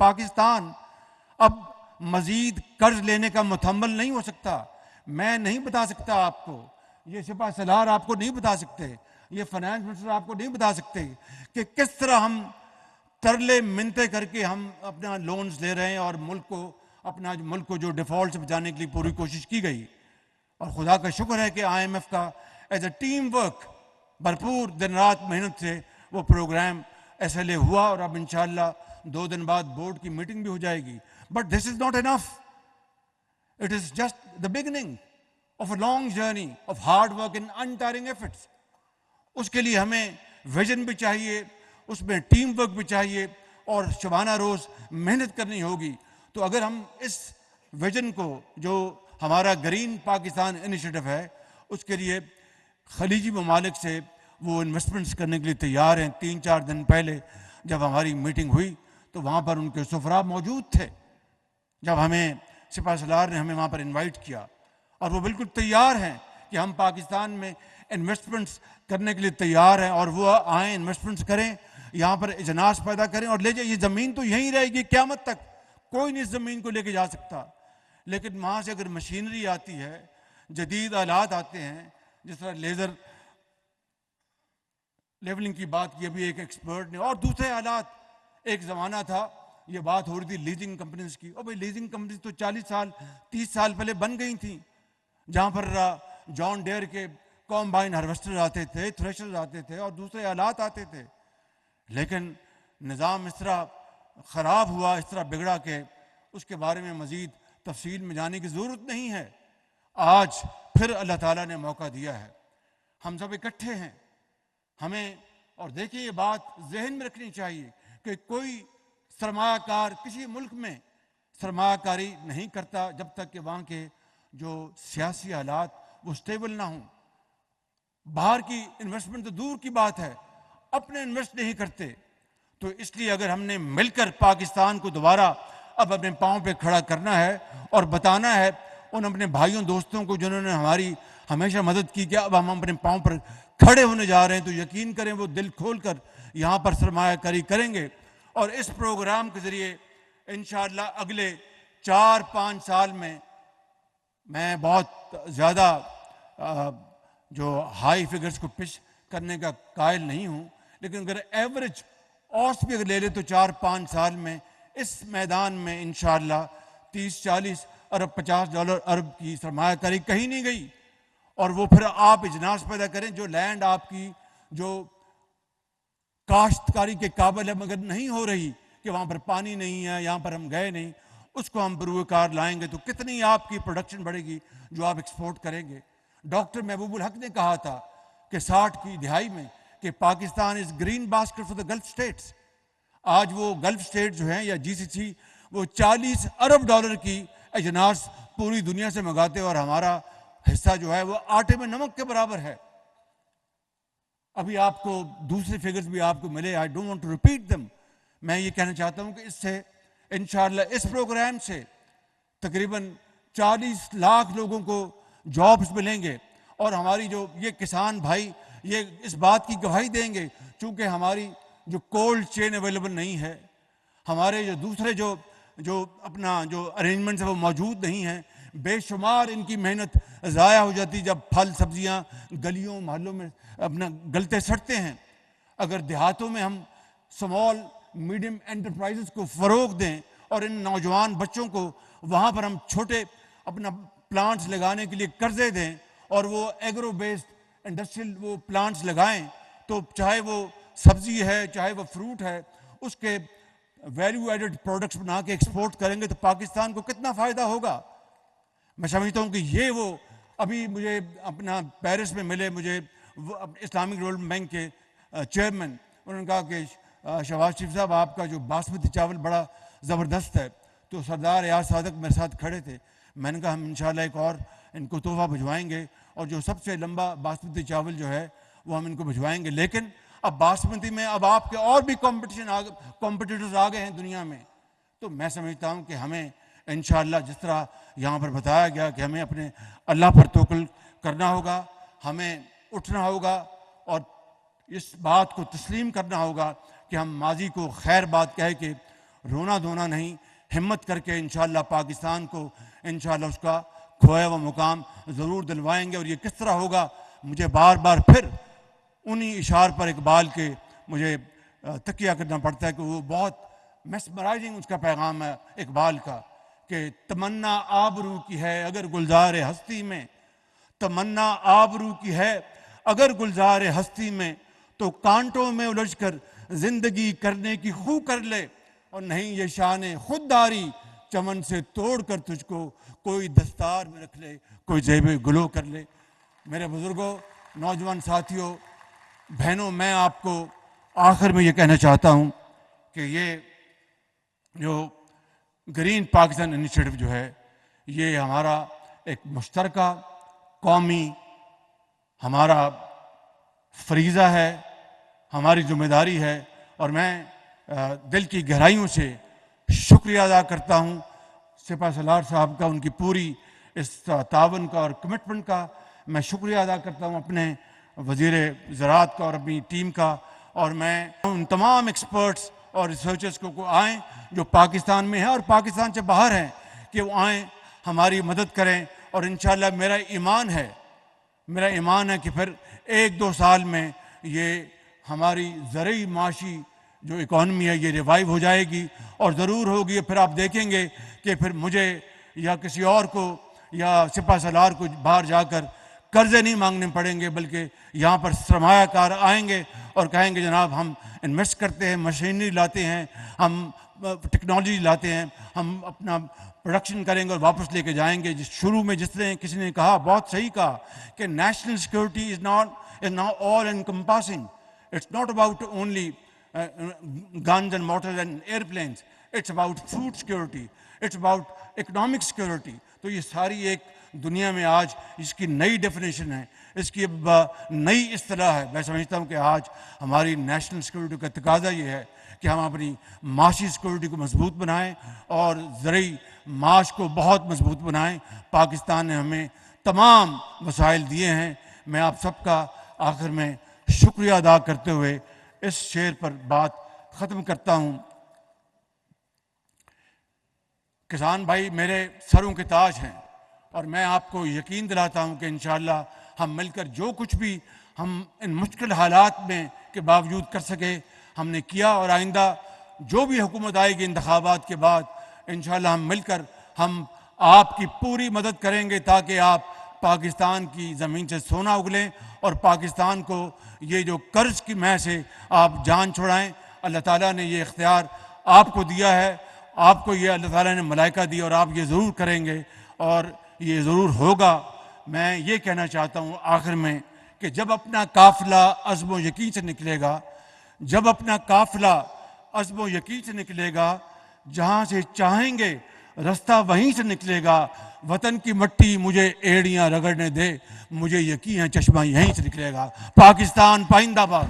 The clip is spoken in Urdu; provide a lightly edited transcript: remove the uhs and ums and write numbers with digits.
پاکستان اب مزید قرض لینے کا متحمل نہیں ہو سکتا. میں نہیں بتا سکتا آپ کو, یہ سپاہ سالار آپ کو نہیں بتا سکتے, یہ فائنانس منسٹر آپ کو نہیں بتا سکتے کہ کس طرح ہم ترلے منتیں کر کے ہم اپنا لونز لے رہے ہیں اور ملک کو جو ڈیفالٹ سے بچانے کے لیے پوری کوشش کی گئی. اور خدا کا شکر ہے کہ آئی ایم ایف کا ایز اے ٹیم ورک بھرپور دن رات محنت سے وہ پروگرام SLA ہوا, اور اب انشاءاللہ 2 دن بعد بورڈ کی میٹنگ بھی ہو جائے گی. But this is not enough. It is just the beginning of a long journey of hard work and untiring efforts. اس کے لیے ہمیں ویژن بھی چاہیے, اس میں ٹیم ورک بھی چاہیے, اور شبانہ روز محنت کرنی ہوگی. تو اگر ہم اس ویژن کو, جو ہمارا گرین پاکستان انیشیٹو ہے, اس کے لیے خلیجی ممالک سے وہ انویسٹمنٹس کرنے کے لیے تیار ہیں. 3-4 دن پہلے جب ہماری میٹنگ ہوئی تو وہاں پر ان کے سفراء موجود تھے. جب ہمیں سپاہ سالار نے ہمیں وہاں پر انوائٹ کیا, اور وہ بالکل تیار ہیں کہ ہم پاکستان میں انویسٹمنٹس کرنے کے لیے تیار ہیں, اور وہ آئیں انویسٹمنٹس کریں, یہاں پر اجناس پیدا کریں اور لے جائیں. یہ زمین تو یہیں رہے گی قیامت تک, کوئی نہیں اس زمین کو لے کے جا سکتا. لیکن وہاں سے اگر مشینری آتی ہے, جدید آلات آتے ہیں, جس طرح لیزر لیولنگ کی بات کی ابھی ایک ایکسپرٹ نے, اور دوسرے آلات. ایک زمانہ تھا یہ بات ہو رہی تھی لیزنگ کمپنیز کی, اور بھائی لیزنگ کمپنیز تو 40 سال 30 سال پہلے بن گئی تھیں, جہاں پر جان ڈیئر کے کمبائن ہارویسٹر آتے تھے, تھریشر آتے تھے, اور دوسرے آلات آتے تھے. لیکن نظام اس طرح خراب ہوا, اس طرح بگڑا کہ اس کے بارے میں مزید تفصیل میں جانے کی ضرورت نہیں ہے. آج پھر اللہ تعالیٰ نے موقع دیا ہے, ہم سب اکٹھے ہیں. ہمیں, اور دیکھیں یہ بات ذہن میں رکھنی چاہیے کہ کوئی سرمایہ کار کسی ملک میں سرمایہ کاری نہیں کرتا جب تک کہ وہاں کے جو سیاسی حالات وہ سٹیبل نہ ہوں. باہر کی انویسٹمنٹ تو دور کی بات ہے, اپنے انویسٹ نہیں کرتے. تو اس لیے اگر ہم نے مل کر پاکستان کو دوبارہ اب اپنے پاؤں پہ کھڑا کرنا ہے اور بتانا ہے ان اپنے بھائیوں دوستوں کو جنہوں نے ہماری ہمیشہ مدد کی کہ اب ہم اپنے پاؤں پر کھڑے ہونے جا رہے ہیں, تو یقین کریں وہ دل کھول کر یہاں پر سرمایہ کاری کریں گے. اور اس پروگرام کے ذریعے انشاءاللہ اگلے 4-5 سال میں بہت زیادہ جو ہائی فگرز کو پچ کرنے کا قائل نہیں ہوں, لیکن اگر ایوریج اوسط بھی اگر لے لے تو 4-5 سال میں اس میدان میں انشاءاللہ 30-40 ارب $50 ارب کی سرمایہ کاری کہیں نہیں گئی. اور وہ پھر آپ اجناس پیدا کریں, جو لینڈ آپ کی جو کاشتکاری کے قابل ہے مگر نہیں ہو رہی, کہ وہاں پر پانی نہیں ہے, یہاں پر ہم گئے نہیں, اس کو ہم بروئے کار لائیں گے تو کتنی آپ کی پروڈکشن بڑھے گی جو آپ ایکسپورٹ کریں گے. ڈاکٹر محبوب الحق نے کہا تھا کہ 60 کی دہائی میں کہ Pakistan is green basket for the Gulf states. آج وہ گلف اسٹیٹ جو ہیں یا GCC وہ $40 ارب کی اجناس پوری دنیا سے منگاتے, اور ہمارا حصہ جو ہے وہ آٹے میں نمک کے برابر ہے. ابھی آپ کو دوسرے فگرز بھی آپ کو ملے, I don't want to repeat them. میں یہ کہنا چاہتا ہوں کہ اس سے انشاءاللہ اس پروگرام سے تقریباً 40 لاکھ لوگوں کو جابز ملیں گے, اور ہماری جو یہ کسان بھائی یہ اس بات کی گواہی دیں گے, چونکہ ہماری جو کولڈ چین اویلیبل نہیں ہے, ہمارے جو دوسرے جو اپنا جو ارینجمنٹس ہیں وہ موجود نہیں ہیں, بے شمار ان کی محنت ضائع ہو جاتی جب پھل سبزیاں گلیوں محلوں میں اپنا گلتے سڑتے ہیں. اگر دیہاتوں میں ہم سمال میڈیم انٹرپرائزز کو فروغ دیں اور ان نوجوان بچوں کو وہاں پر ہم چھوٹے اپنا پلانٹس لگانے کے لیے قرضے دیں, اور وہ ایگرو بیسڈ انڈسٹریل وہ پلانٹس لگائیں, تو چاہے وہ سبزی ہے چاہے وہ فروٹ ہے, اس کے ویلیو ایڈڈ پروڈکٹس بنا کے ایکسپورٹ کریں گے تو پاکستان کو کتنا فائدہ ہوگا. میں سمجھتا ہوں کہ یہ وہ ابھی مجھے اپنا پیرس میں ملے مجھے اسلامک ڈیولپمنٹ بینک کے چیئرمین, انہوں نے کہا کہ شہباز شریف صاحب آپ کا جو باسمتی چاول بڑا زبردست ہے. تو سردار یار صادق میرے ساتھ کھڑے تھے, میں نے کہا ہم انشاءاللہ ایک اور ان کو تحفہ بھجوائیں گے, اور جو سب سے لمبا باسمتی چاول جو ہے وہ ہم ان کو بھجوائیں گے. لیکن اب باسمتی میں اب آپ کے اور بھی کمپٹیٹرز آ گئے ہیں دنیا میں, تو میں سمجھتا ہوں کہ ہمیں انشاءاللہ جس طرح یہاں پر بتایا گیا کہ ہمیں اپنے اللہ پر توکل کرنا ہوگا, ہمیں اٹھنا ہوگا اور اس بات کو تسلیم کرنا ہوگا کہ ہم ماضی کو خیر بات کہہ کے رونا دھونا نہیں، ہمت کر کے انشاءاللہ پاکستان کو انشاءاللہ اس کا کھویا ہوا مقام ضرور دلوائیں گے. اور یہ کس طرح ہوگا، مجھے بار بار پھر انہی اشعار پر اقبال کے مجھے تکیہ کرنا پڑتا ہے کہ وہ بہت میسمرائزنگ اس کا پیغام ہے اقبال کا، کہ تمنا آبرو کی ہے اگر گلزار ہستی میں، تمنا آبرو کی ہے اگر گلزار ہستی میں، تو کانٹوں میں الجھ کر زندگی کرنے کی خو کر لے، اور نہیں یہ شان خودداری چمن سے توڑ کر تجھ کو کوئی دستار میں رکھ لے، کوئی زیب گلو کر لے. میرے بزرگوں، نوجوان ساتھیوں، بہنوں، میں آپ کو آخر میں یہ کہنا چاہتا ہوں کہ یہ جو گرین پاکستان انیشیٹو جو ہے، یہ ہمارا ایک مشترکہ قومی ہمارا فریضہ ہے، ہماری ذمہ داری ہے. اور میں دل کی گہرائیوں سے شکریہ ادا کرتا ہوں سپہ سالار صاحب کا، ان کی پوری اس تعاون کا اور کمٹمنٹ کا. میں شکریہ ادا کرتا ہوں اپنے وزیر زراعت کا اور اپنی ٹیم کا. اور میں ان تمام ایکسپرٹس اور ریسرچرز کو آئیں جو پاکستان میں ہیں اور پاکستان سے باہر ہیں، کہ وہ آئیں، ہماری مدد کریں. اور انشاءاللہ میرا ایمان ہے کہ پھر 1-2 سال میں یہ ہماری زرعی معاشی جو اکانومی ہے یہ ریوائیو ہو جائے گی، اور ضرور ہوگی. پھر آپ دیکھیں گے کہ پھر مجھے یا کسی اور کو یا سپہ سالار کو باہر جا کر قرضے نہیں مانگنے پڑیں گے، بلکہ یہاں پر سرمایہ کار آئیں گے اور کہیں گے جناب ہم انویسٹ کرتے ہیں، مشینری لاتے ہیں، ہم ٹیکنالوجی لاتے ہیں، ہم اپنا پروڈکشن کریں گے اور واپس لے کے جائیں گے. شروع میں جس نے کسی نے کہا، بہت صحیح کہا، کہ national security is not all encompassing. It's not about only guns and mortars and airplanes. It's about food security. It's about economic security. تو یہ ساری ایک دنیا میں آج اس کی نئی ڈیفینیشن ہے، اس کی نئی اصطلاح ہے. میں سمجھتا ہوں کہ آج ہماری نیشنل سیکورٹی کا تقاضا یہ ہے کہ ہم اپنی معاشی سیکورٹی کو مضبوط بنائیں اور زرعی معاش کو بہت مضبوط بنائیں. پاکستان نے ہمیں تمام وسائل دیے ہیں. میں آپ سب کا آخر میں شکریہ ادا کرتے ہوئے اس شعر پر بات ختم کرتا ہوں. کسان بھائی میرے سروں کے تاج ہیں، اور میں آپ کو یقین دلاتا ہوں کہ انشاءاللہ ہم مل کر جو کچھ بھی ہم ان مشکل حالات میں کے باوجود کر سکے ہم نے کیا. اور آئندہ جو بھی حکومت آئے گی انتخابات کے بعد، انشاءاللہ ہم مل کر ہم آپ کی پوری مدد کریں گے تاکہ آپ پاکستان کی زمین سے سونا اگلیں اور پاکستان کو یہ جو قرض کی مے سے آپ جان چھڑائیں. اللہ تعالیٰ نے یہ اختیار آپ کو دیا ہے، آپ کو یہ اللہ تعالیٰ نے ملائکہ دی، اور آپ یہ ضرور کریں گے اور یہ ضرور ہوگا. میں یہ کہنا چاہتا ہوں آخر میں کہ جب اپنا قافلہ عزم و یقین سے نکلے گا، جب اپنا قافلہ عزم و یقین سے نکلے گا، جہاں سے چاہیں گے رستہ وہیں سے نکلے گا. وطن کی مٹی مجھے ایڑیاں رگڑنے دے، مجھے یقین ہے چشمہ یہیں سے نکلے گا. پاکستان پائندہ باد.